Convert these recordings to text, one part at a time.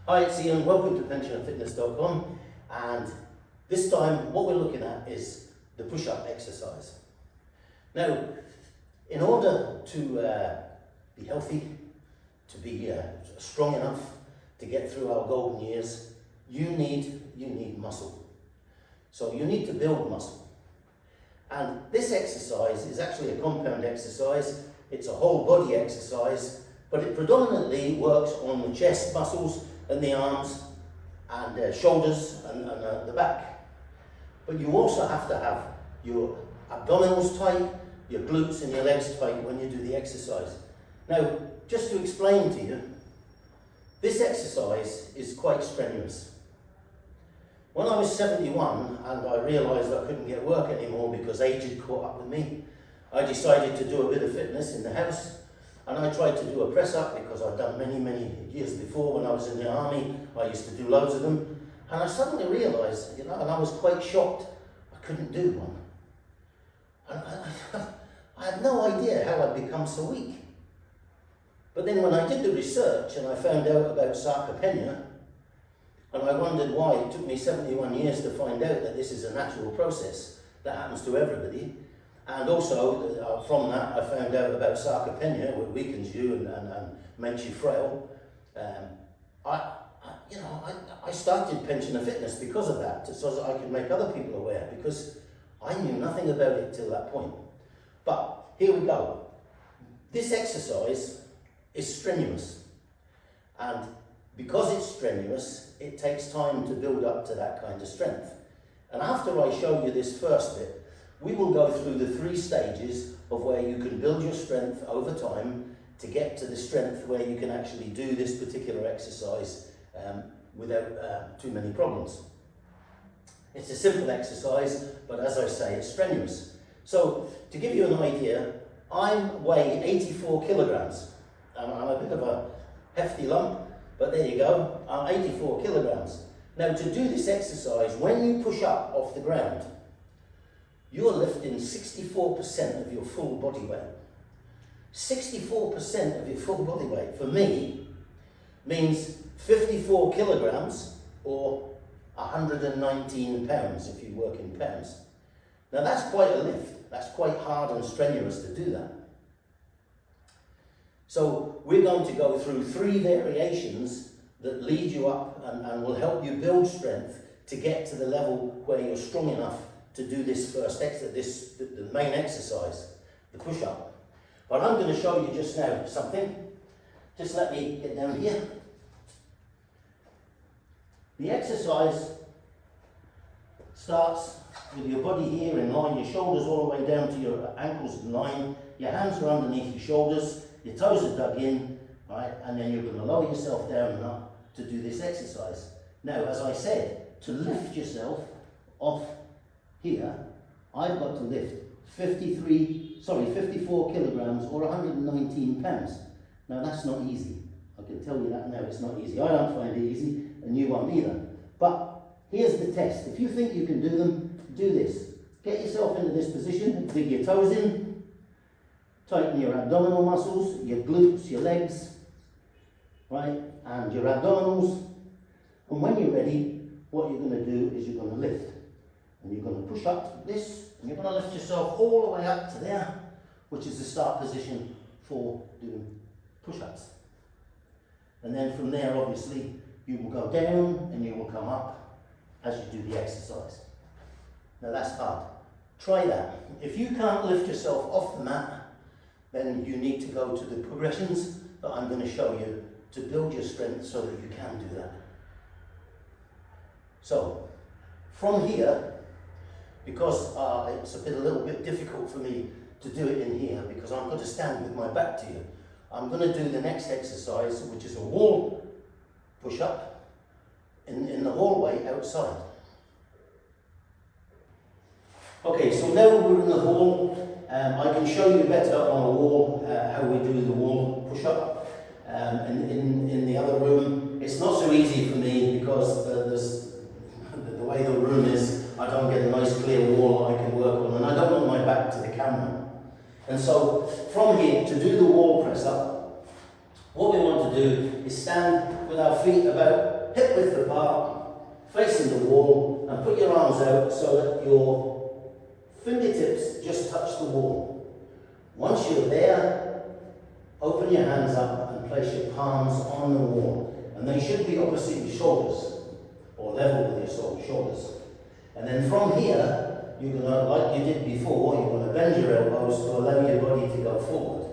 Hi, it's Ian. Welcome to pensionandfitness.com, and this time what we're looking at is the push-up exercise. Now, in order to be healthy, to be strong enough to get through our golden years, you need muscle. So you need to build muscle. And this exercise is actually a compound exercise. It's a whole body exercise, but it predominantly works on the chest muscles and the arms and shoulders and the back. But you also have to have your abdominals tight, your glutes and your legs tight when you do the exercise. Now, just to explain to you, this exercise is quite strenuous. When I was 71 and I realised I couldn't get work anymore because age had caught up with me, I decided to do a bit of fitness in the house, and I tried to do a press up because I'd done many years before when I was in the army. I used to do loads of them, and I suddenly realised, and I was quite shocked, I couldn't do one. And I had no idea how I'd become so weak. But then when I did the research and I found out about sarcopenia, and I wondered why it took me 71 years to find out that this is a natural process that happens to everybody. And also, from that, I found out about sarcopenia, which weakens you and makes you frail. I started Pension and Fitness because of that, so that I could make other people aware, because I knew nothing about it till that point. But here we go. This exercise is strenuous, and because it's strenuous, it takes time to build up to that kind of strength. And after I show you this first bit, we will go through the 3 stages of where you can build your strength over time to get to the strength where you can actually do this particular exercise without too many problems. It's a simple exercise, but as I say, it's strenuous. So, to give you an idea, I weigh 84 kilograms. I'm a bit of a hefty lump, but there you go, I'm 84 kilograms. Now, to do this exercise, when you push up off the ground, you're lifting 64% of your full body weight. 64% of your full body weight, for me, means 54 kilograms or 119 pounds if you work in pounds. Now that's quite a lift. That's quite hard and strenuous to do that. So we're going to go through 3 variations that lead you up and will help you build strength to get to the level where you're strong enough to do this first exercise, the main exercise, the push-up. But I'm going to show you just now something. Just let me get down here. The exercise starts with your body here in line, your shoulders all the way down to your ankles in line, your hands are underneath your shoulders, your toes are dug in, right? And then you're going to lower yourself down and up to do this exercise. Now, as I said, to lift yourself off here, I've got to lift 54 kilograms or 119 pounds. Now that's not easy. I can tell you that now, it's not easy. I don't find it easy, and you won't either. But here's the test. If you think you can do them, do this. Get yourself into this position, dig your toes in, tighten your abdominal muscles, your glutes, your legs, right, and your abdominals. And when you're ready, what you're going to do is you're going to lift. And you're going to push up this, and you're going to lift yourself all the way up to there, which is the start position for doing push-ups. And then from there, obviously, you will go down and you will come up as you do the exercise. Now that's hard. Try that. If you can't lift yourself off the mat, then you need to go to the progressions that I'm going to show you to build your strength so that you can do that. So, from here, because it's a little bit difficult for me to do it in here because I'm going to stand with my back to you, I'm going to do the next exercise, which is a wall push-up in the hallway outside. Okay, so now we're in the hall. I can show you better on a wall how we do the wall push-up. In the other room, it's not so easy for me because the way the room is, I don't get a nice clear wall I can work on, and I don't want my back to the camera. And so from here, to do the wall press up, What we want to do is stand with our feet about hip width apart, facing the wall, and put your arms out so that your fingertips just touch the wall. Once you're there, open your hands up and place your palms on the wall. And they should be opposite your shoulders, or level with your shoulders. And then from here, you're going to, like you did before, you're going to bend your elbows to allow your body to go forward.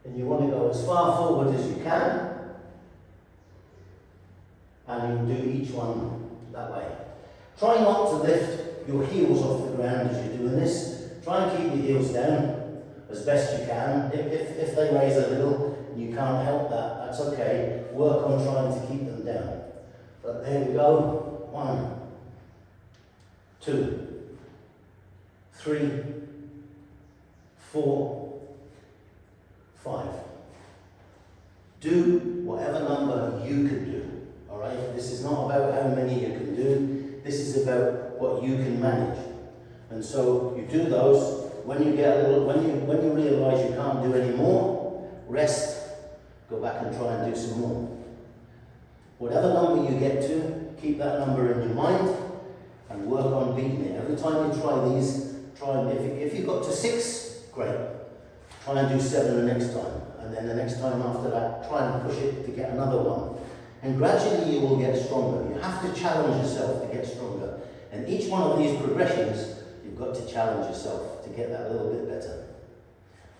And you want to go as far forward as you can. And you do each one that way. Try not to lift your heels off the ground as you're doing this. Try and keep your heels down as best you can. If they raise a little and you can't help that, that's okay. Work on trying to keep them down. But there we go. 1, 2, 3, 4, 5. Do whatever number you can do. Alright? This is not about how many you can do. This is about what you can manage. And so you do those. When you get a little, when you realise you can't do any more, rest, go back and try and do some more. Whatever number you get to, keep that number in your mind and work on beating it. Every time you try these, if you got to 6, great. Try and do 7 the next time. And then the next time after that, try and push it to get another one. And gradually you will get stronger. You have to challenge yourself to get stronger. And each one of these progressions, you've got to challenge yourself to get that a little bit better.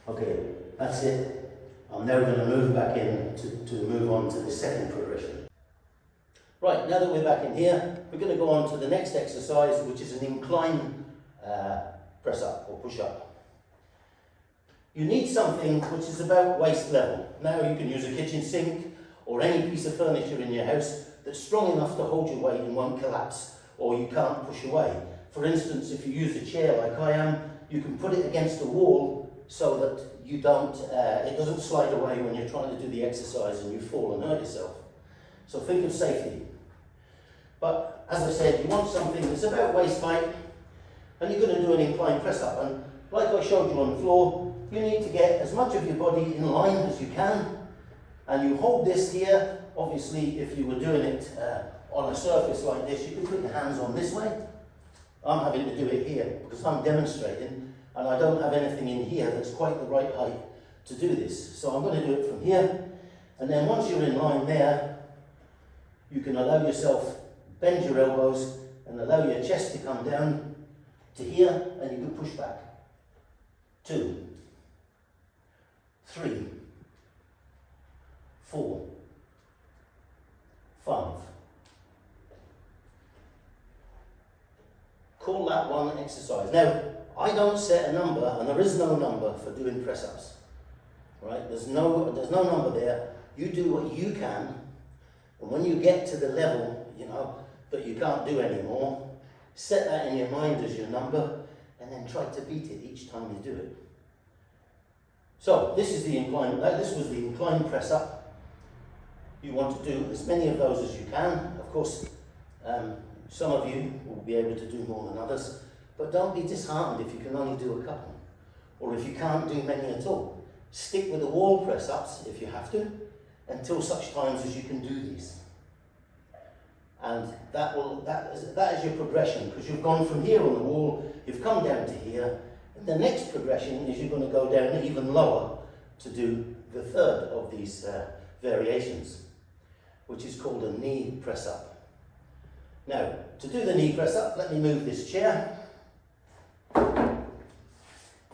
Okay, that's it. I'm now going to move back in to move on to the second progression. Right, now that we're back in here, we're going to go on to the next exercise, which is an incline press up or push up. You need something which is about waist level. Now you can use a kitchen sink or any piece of furniture in your house that's strong enough to hold your weight and won't collapse or you can't push away. For instance, if you use a chair like I am, you can put it against a wall so that you don't, it doesn't slide away when you're trying to do the exercise and you fall and hurt yourself. So think of safety. But as I said, you want something that's about waist height and you're going to do an incline press up. And like I showed you on the floor, you need to get as much of your body in line as you can. And you hold this here. Obviously, if you were doing it on a surface like this, you can put your hands on this way. I'm having to do it here because I'm demonstrating and I don't have anything in here that's quite the right height to do this. So I'm going to do it from here. And then once you're in line there, you can allow yourself, bend your elbows and allow your chest to come down to here and you can push back. 2, 3, 4, 5. Call that one exercise. Now, I don't set a number, and there is no number for doing press-ups. Right? There's no number there. You do what you can, and when you get to the level, that you can't do anymore, set that in your mind as your number, and then try to beat it each time you do it. So this is the incline. This was the incline press-up. You want to do as many of those as you can. Of course, some of you will be able to do more than others, but don't be disheartened if you can only do a couple, or if you can't do many at all. Stick with the wall press-ups if you have to, until such times as you can do these. And that is your progression, because you've gone from here on the wall, you've come down to here, and the next progression is you're going to go down even lower to do the third of these variations, which is called a knee press-up. Now, to do the knee press-up, let me move this chair.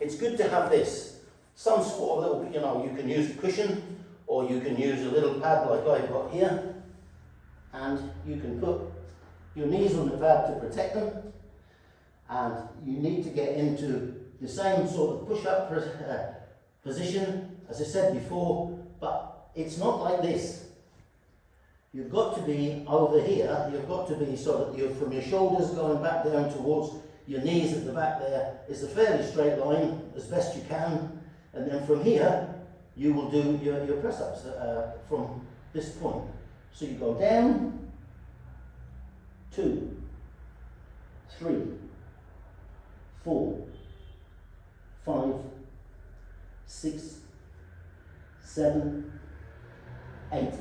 It's good to have this. Some sort of little, you can use a cushion, or you can use a little pad like I've got here, and you can put your knees on the pad to protect them, and you need to get into the same sort of push-up position as I said before, but it's not like this. You've got to be over here, you've got to be so that you're from your shoulders going back down towards your knees at the back there is a fairly straight line as best you can, and then from here you will do your press-ups from this point. So you go down, 2, 3, 4, 5, 6, 7, 8,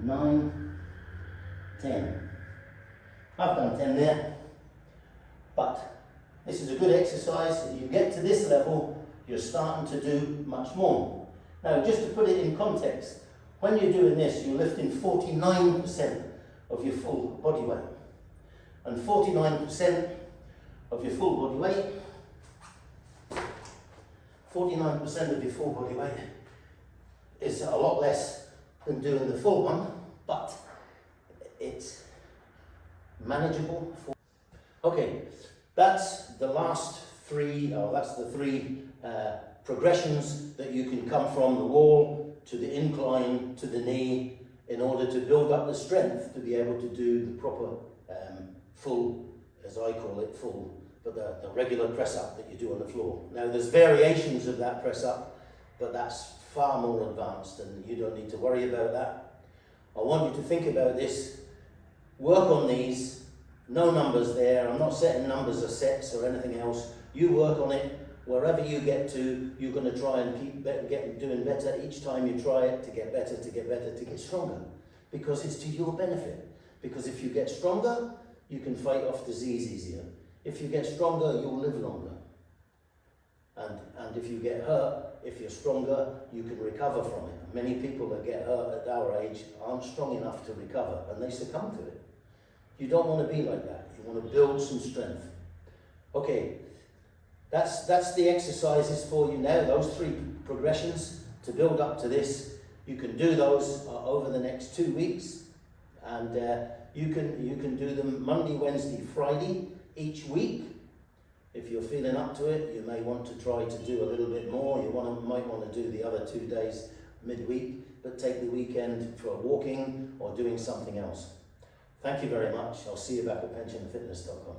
9, 10. I've done 10 there, but this is a good exercise. You get to this level, you're starting to do much more. Now, just to put it in context, when you're doing this, you're lifting 49% of your full body weight. And 49% of your full body weight, 49% of your full body weight is a lot less than doing the full one, but it's manageable. Okay, that's the last three, or that's the three progressions that you can come from the wall to the incline to the knee in order to build up the strength to be able to do the proper full, as I call it, full, but the regular press up that you do on the floor. Now there's variations of that press up, but that's far more advanced and you don't need to worry about that. I want you to think about this, work on these, no numbers there, I'm not setting numbers or sets or anything else. You work on it, wherever you get to, you're going to try and keep doing better each time you try it, to get better, to get better, to get stronger. Because it's to your benefit. Because if you get stronger, you can fight off disease easier. If you get stronger, you'll live longer. And if you get hurt, if you're stronger, you can recover from it. Many people that get hurt at our age aren't strong enough to recover, and they succumb to it. You don't want to be like that. You want to build some strength. Okay, that's the exercises for you now, those three progressions to build up to this. You can do those over the next 2 weeks, and you can do them Monday, Wednesday, Friday each week. If you're feeling up to it, you may want to try to do a little bit more. You might want to do the other 2 days midweek, but take the weekend for walking or doing something else. Thank you very much. I'll see you back at pensionfitness.com.